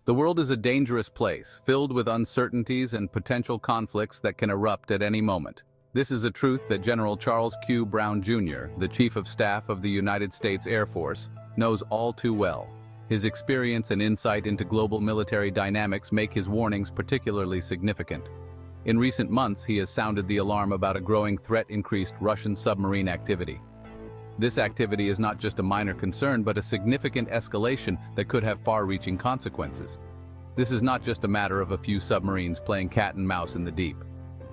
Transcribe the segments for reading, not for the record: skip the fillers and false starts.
The world is a dangerous place, filled with uncertainties and potential conflicts that can erupt at any moment. This is a truth that General Charles Q. Brown Jr., the Chief of Staff of the United States Air Force, knows all too well. His experience and insight into global military dynamics make his warnings particularly significant. In recent months, he has sounded the alarm about a growing threat-increased Russian submarine activity. This activity is not just a minor concern, but a significant escalation that could have far-reaching consequences. This is not just a matter of a few submarines playing cat and mouse in the deep.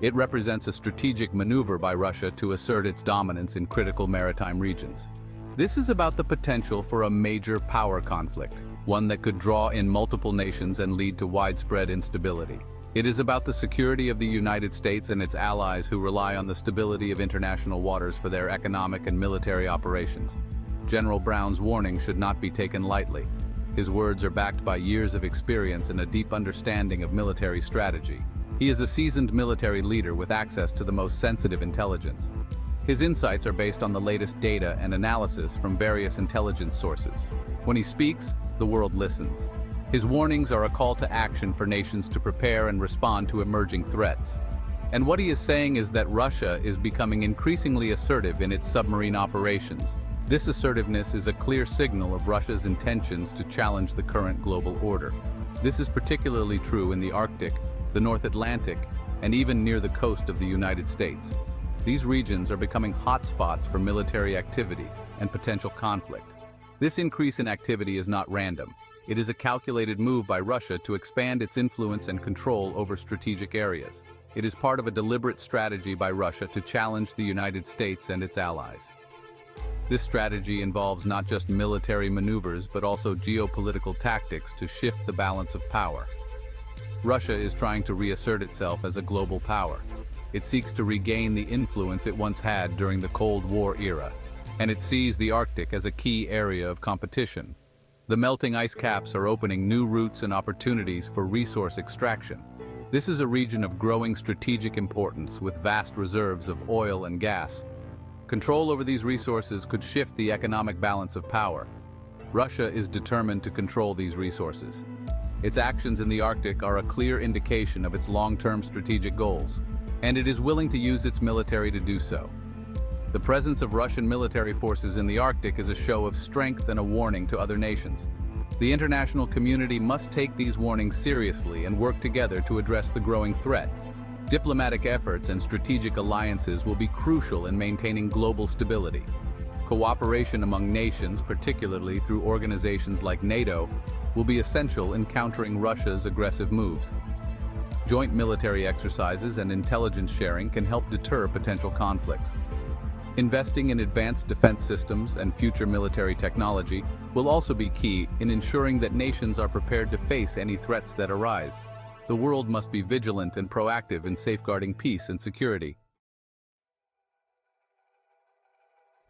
It represents a strategic maneuver by Russia to assert its dominance in critical maritime regions. This is about the potential for a major power conflict, one that could draw in multiple nations and lead to widespread instability. It is about the security of the United States and its allies who rely on the stability of international waters for their economic and military operations. General Brown's warning should not be taken lightly. His words are backed by years of experience and a deep understanding of military strategy. He is a seasoned military leader with access to the most sensitive intelligence. His insights are based on the latest data and analysis from various intelligence sources. When he speaks, the world listens. His warnings are a call to action for nations to prepare and respond to emerging threats. And what he is saying is that Russia is becoming increasingly assertive in its submarine operations. This assertiveness is a clear signal of Russia's intentions to challenge the current global order. This is particularly true in the Arctic, the North Atlantic, and even near the coast of the United States. These regions are becoming hotspots for military activity and potential conflict. This increase in activity is not random. It is a calculated move by Russia to expand its influence and control over strategic areas. It is part of a deliberate strategy by Russia to challenge the United States and its allies. This strategy involves not just military maneuvers, but also geopolitical tactics to shift the balance of power. Russia is trying to reassert itself as a global power. It seeks to regain the influence it once had during the Cold War era, and it sees the Arctic as a key area of competition. The melting ice caps are opening new routes and opportunities for resource extraction. This is a region of growing strategic importance with vast reserves of oil and gas. Control over these resources could shift the economic balance of power. Russia is determined to control these resources. Its actions in the Arctic are a clear indication of its long-term strategic goals, and it is willing to use its military to do so. The presence of Russian military forces in the Arctic is a show of strength and a warning to other nations. The international community must take these warnings seriously and work together to address the growing threat. Diplomatic efforts and strategic alliances will be crucial in maintaining global stability. Cooperation among nations, particularly through organizations like NATO, will be essential in countering Russia's aggressive moves. Joint military exercises and intelligence sharing can help deter potential conflicts. Investing in advanced defense systems and future military technology will also be key in ensuring that nations are prepared to face any threats that arise. The world must be vigilant and proactive in safeguarding peace and security.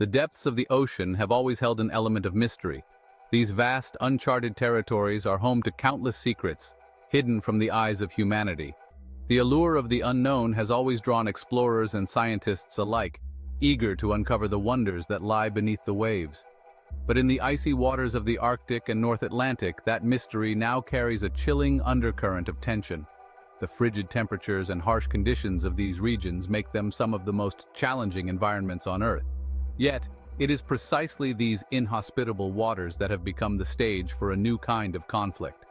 The depths of the ocean have always held an element of mystery. These vast, uncharted territories are home to countless secrets, hidden from the eyes of humanity. The allure of the unknown has always drawn explorers and scientists alike, eager to uncover the wonders that lie beneath the waves. But in the icy waters of the Arctic and North Atlantic, that mystery now carries a chilling undercurrent of tension. The frigid temperatures and harsh conditions of these regions make them some of the most challenging environments on Earth. Yet, it is precisely these inhospitable waters that have become the stage for a new kind of conflict.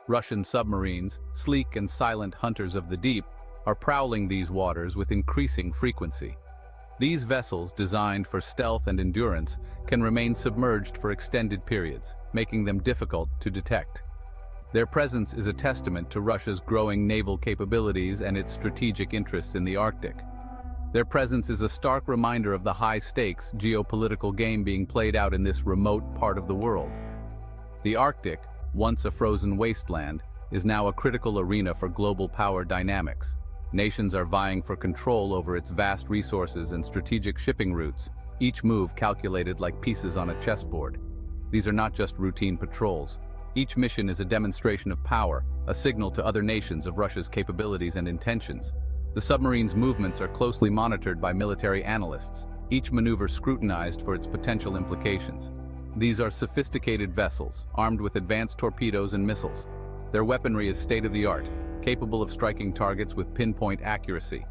Russian submarines, sleek and silent hunters of the deep, are prowling these waters with increasing frequency. These vessels, designed for stealth and endurance, can remain submerged for extended periods, making them difficult to detect. Their presence is a testament to Russia's growing naval capabilities and its strategic interests in the Arctic. Their presence is a stark reminder of the high-stakes geopolitical game being played out in this remote part of the world. The Arctic, once a frozen wasteland, is now a critical arena for global power dynamics. Nations are vying for control over its vast resources and strategic shipping routes, each move calculated like pieces on a chessboard. These are not just routine patrols. Each mission is a demonstration of power, a signal to other nations of Russia's capabilities and intentions. The submarine's movements are closely monitored by military analysts, each maneuver scrutinized for its potential implications. These are sophisticated vessels, armed with advanced torpedoes and missiles. Their weaponry is state-of-the-art, capable of striking targets with pinpoint accuracy.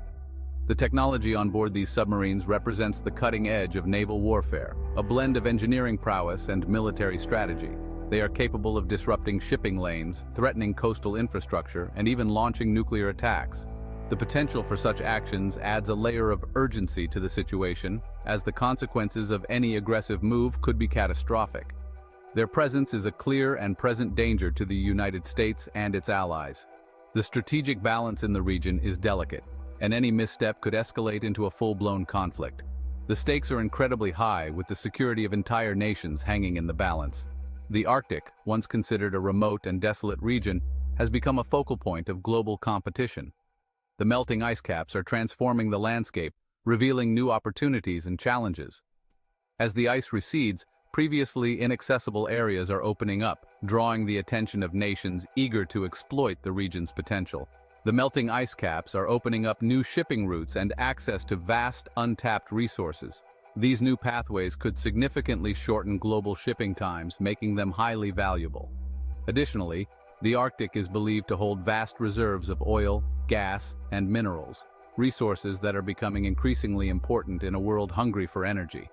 The technology on board these submarines represents the cutting edge of naval warfare, a blend of engineering prowess and military strategy. They are capable of disrupting shipping lanes, threatening coastal infrastructure, and even launching nuclear attacks. The potential for such actions adds a layer of urgency to the situation, as the consequences of any aggressive move could be catastrophic. Their presence is a clear and present danger to the United States and its allies. The strategic balance in the region is delicate, and any misstep could escalate into a full-blown conflict. The stakes are incredibly high, with the security of entire nations hanging in the balance. The Arctic, once considered a remote and desolate region, has become a focal point of global competition. The melting ice caps are transforming the landscape, revealing new opportunities and challenges. As the ice recedes, previously inaccessible areas are opening up, drawing the attention of nations eager to exploit the region's potential. The melting ice caps are opening up new shipping routes and access to vast, untapped resources. These new pathways could significantly shorten global shipping times, making them highly valuable. Additionally, the Arctic is believed to hold vast reserves of oil, gas, and minerals, resources that are becoming increasingly important in a world hungry for energy.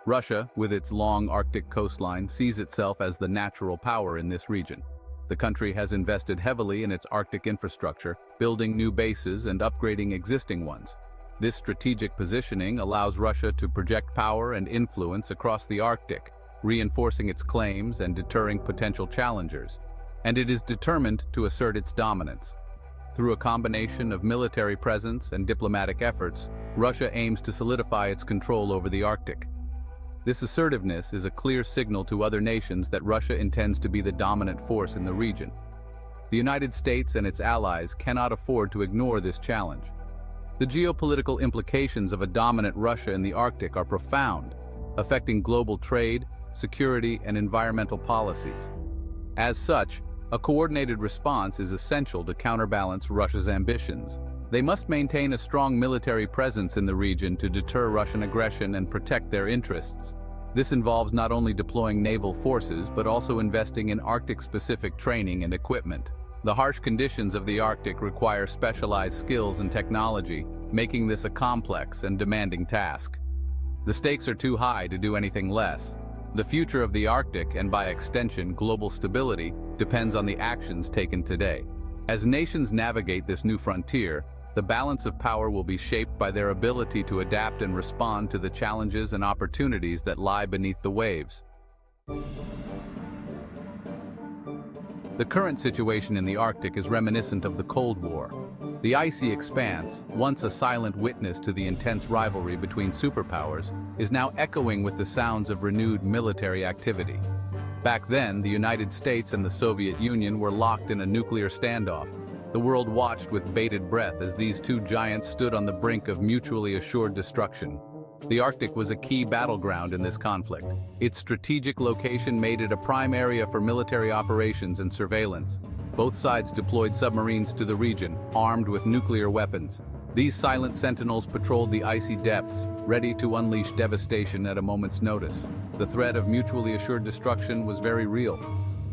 Russia, with its long Arctic coastline, sees itself as the natural power in this region. The country has invested heavily in its Arctic infrastructure, building new bases and upgrading existing ones. This strategic positioning allows Russia to project power and influence across the Arctic, reinforcing its claims and deterring potential challengers. And it is determined to assert its dominance. Through a combination of military presence and diplomatic efforts, Russia aims to solidify its control over the Arctic. This assertiveness is a clear signal to other nations that Russia intends to be the dominant force in the region. The United States and its allies cannot afford to ignore this challenge. The geopolitical implications of a dominant Russia in the Arctic are profound, affecting global trade, security, and environmental policies. As such, a coordinated response is essential to counterbalance Russia's ambitions. They must maintain a strong military presence in the region to deter Russian aggression and protect their interests. This involves not only deploying naval forces, but also investing in Arctic-specific training and equipment. The harsh conditions of the Arctic require specialized skills and technology, making this a complex and demanding task. The stakes are too high to do anything less. The future of the Arctic, and by extension global stability, depends on the actions taken today. As nations navigate this new frontier, the balance of power will be shaped by their ability to adapt and respond to the challenges and opportunities that lie beneath the waves. The current situation in the Arctic is reminiscent of the Cold War. The icy expanse, once a silent witness to the intense rivalry between superpowers, is now echoing with the sounds of renewed military activity. Back then, the United States and the Soviet Union were locked in a nuclear standoff. The world watched with bated breath as these two giants stood on the brink of mutually assured destruction. The Arctic was a key battleground in this conflict. Its strategic location made it a prime area for military operations and surveillance. Both sides deployed submarines to the region, armed with nuclear weapons. These silent sentinels patrolled the icy depths, ready to unleash devastation at a moment's notice. The threat of mutually assured destruction was very real.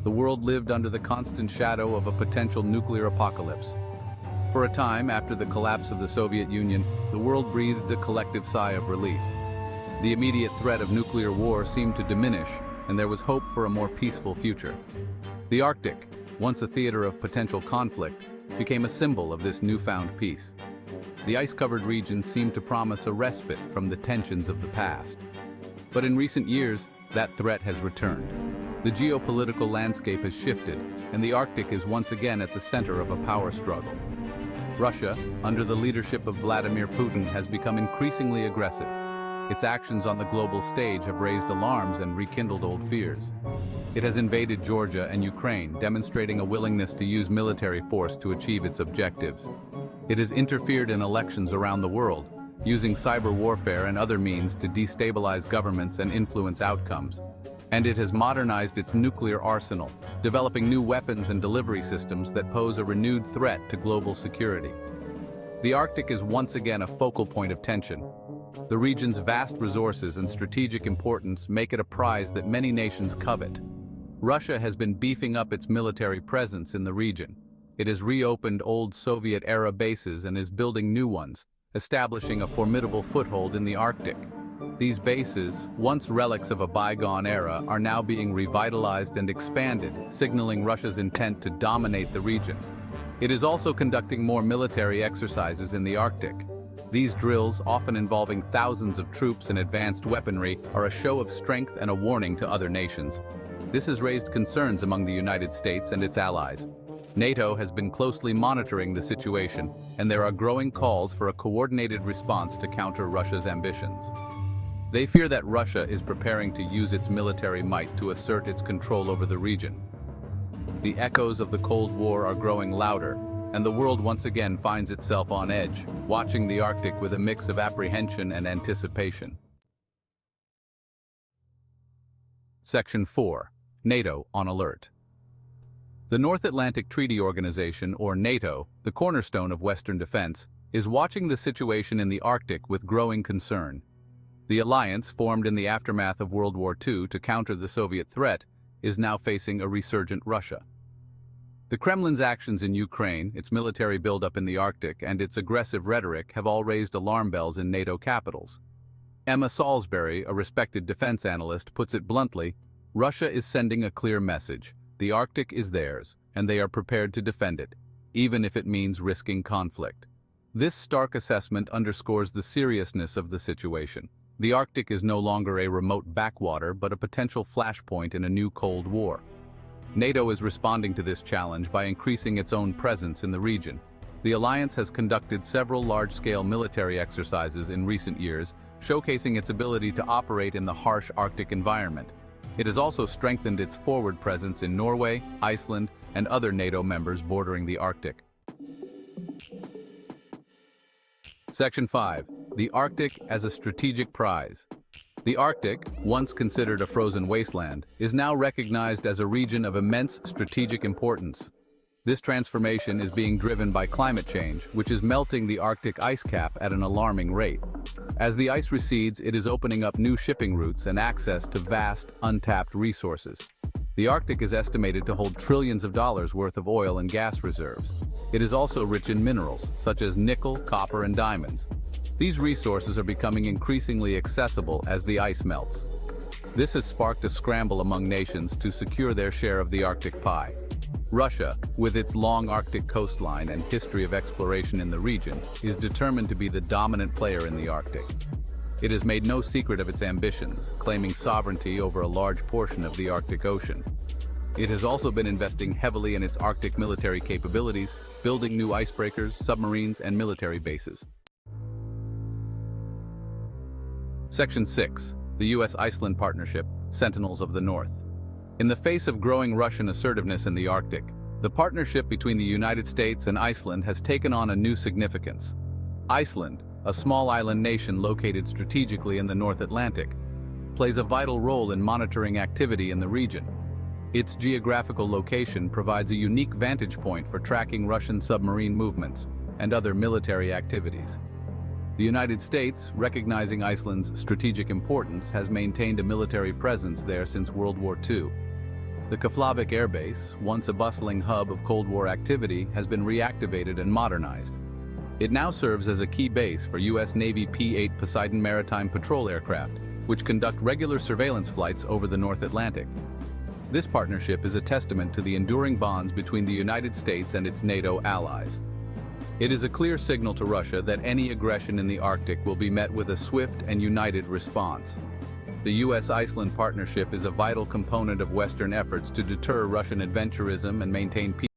The world lived under the constant shadow of a potential nuclear apocalypse. For a time after the collapse of the Soviet Union, the world breathed a collective sigh of relief. The immediate threat of nuclear war seemed to diminish, and there was hope for a more peaceful future. The Arctic, once a theater of potential conflict, became a symbol of this newfound peace. The ice-covered region seemed to promise a respite from the tensions of the past. But in recent years, that threat has returned. The geopolitical landscape has shifted, and the Arctic is once again at the center of a power struggle. Russia, under the leadership of Vladimir Putin, has become increasingly aggressive. Its actions on the global stage have raised alarms and rekindled old fears. It has invaded Georgia and Ukraine, demonstrating a willingness to use military force to achieve its objectives. It has interfered in elections around the world, using cyber warfare and other means to destabilize governments and influence outcomes. And it has modernized its nuclear arsenal, developing new weapons and delivery systems that pose a renewed threat to global security. The Arctic is once again a focal point of tension. The region's vast resources and strategic importance make it a prize that many nations covet. Russia has been beefing up its military presence in the region. It has reopened old Soviet-era bases and is building new ones, establishing a formidable foothold in the Arctic. These bases, once relics of a bygone era, are now being revitalized and expanded, signaling Russia's intent to dominate the region. It is also conducting more military exercises in the Arctic. These drills, often involving thousands of troops and advanced weaponry, are a show of strength and a warning to other nations. This has raised concerns among the United States and its allies. NATO has been closely monitoring the situation, and there are growing calls for a coordinated response to counter Russia's ambitions. They fear that Russia is preparing to use its military might to assert its control over the region. The echoes of the Cold War are growing louder, and the world once again finds itself on edge, watching the Arctic with a mix of apprehension and anticipation. Section 4. NATO on alert. The North Atlantic Treaty Organization, or NATO, the cornerstone of Western defense, is watching the situation in the Arctic with growing concern. The alliance, formed in the aftermath of World War II to counter the Soviet threat, is now facing a resurgent Russia. The Kremlin's actions in Ukraine, its military buildup in the Arctic, and its aggressive rhetoric have all raised alarm bells in NATO capitals. Emma Salisbury, a respected defense analyst, puts it bluntly, Russia is sending a clear message. The Arctic is theirs, and they are prepared to defend it, even if it means risking conflict. This stark assessment underscores the seriousness of the situation. The Arctic is no longer a remote backwater, but a potential flashpoint in a new Cold War. NATO is responding to this challenge by increasing its own presence in the region. The alliance has conducted several large-scale military exercises in recent years, showcasing its ability to operate in the harsh Arctic environment. It has also strengthened its forward presence in Norway, Iceland, and other NATO members bordering the Arctic. Section 5. The Arctic as a strategic prize. The Arctic, once considered a frozen wasteland, is now recognized as a region of immense strategic importance. This transformation is being driven by climate change, which is melting the Arctic ice cap at an alarming rate. As the ice recedes, it is opening up new shipping routes and access to vast, untapped resources. The Arctic is estimated to hold trillions of dollars worth of oil and gas reserves. It is also rich in minerals, such as nickel, copper, and diamonds. These resources are becoming increasingly accessible as the ice melts. This has sparked a scramble among nations to secure their share of the Arctic pie. Russia, with its long Arctic coastline and history of exploration in the region, is determined to be the dominant player in the Arctic. It has made no secret of its ambitions, claiming sovereignty over a large portion of the Arctic Ocean. It has also been investing heavily in its Arctic military capabilities, building new icebreakers, submarines, and military bases. Section 6. The US Iceland Partnership, Sentinels of the North. In the face of growing Russian assertiveness in the Arctic, the partnership between the United States and Iceland has taken on a new significance. Iceland, a small island nation located strategically in the North Atlantic, plays a vital role in monitoring activity in the region. Its geographical location provides a unique vantage point for tracking Russian submarine movements and other military activities. The United States, recognizing Iceland's strategic importance, has maintained a military presence there since World War II. The Keflavik Air Base, once a bustling hub of Cold War activity, has been reactivated and modernized. It now serves as a key base for U.S. Navy P-8 Poseidon maritime patrol aircraft, which conduct regular surveillance flights over the North Atlantic. This partnership is a testament to the enduring bonds between the United States and its NATO allies. It is a clear signal to Russia that any aggression in the Arctic will be met with a swift and united response. The US Iceland Partnership is a vital component of Western efforts to deter Russian adventurism and maintain peace.